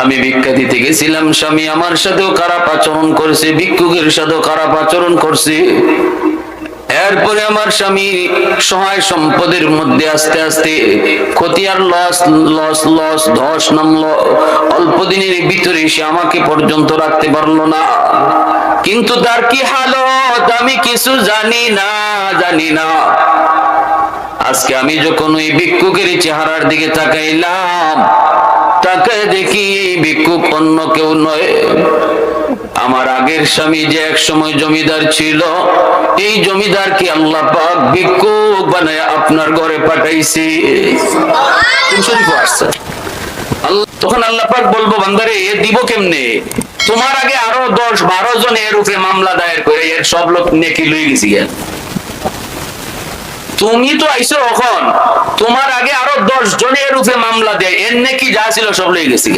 আমি ভিক্ষা দিতে গেছিলাম, স্বামী আমার সাথেও খারাপ আচরণ করছে, ভিক্ষুকের সাথেও খারাপ আচরণ করছে। এরপরে আমার স্বামী সহায় সম্পদের মধ্যে আস্তে আস্তে ক্ষতি আর লস লস লস ধস নামলো। অল্প দিনের ভিতরে সে আমাকে পর্যন্ত রাখতে পারলো না। কিন্তু তার কি হালত আমি কিছু জানি না। আজকে আমি যখন ওই ভিক্ষুকের চেহারার দিকে তাকাইলাম, তাকায় দেখি এই ভিক্ষুক অন্য কেউ নয়, আমার আগের স্বামী যে এক সময় জমিদার ছিল, এই জমিদারকে আল্লাহ পাক ভিক্ষুক বানায় আপনার ঘরে পাঠাইছে। তখন আল্লাহ পাক বলবো, বান্দারে এ দিব কেমনে? তোমার আগে আরো 10-12 জন এর উপরে মামলা দায়ের করে এর সব লোক নেকি লই গেছি। তুমি তো আইছো এখন, তোমার আগে আরো 10 জনের উপরে মামলা দেয়, এর নেকি যা ছিল সব লই গেছি।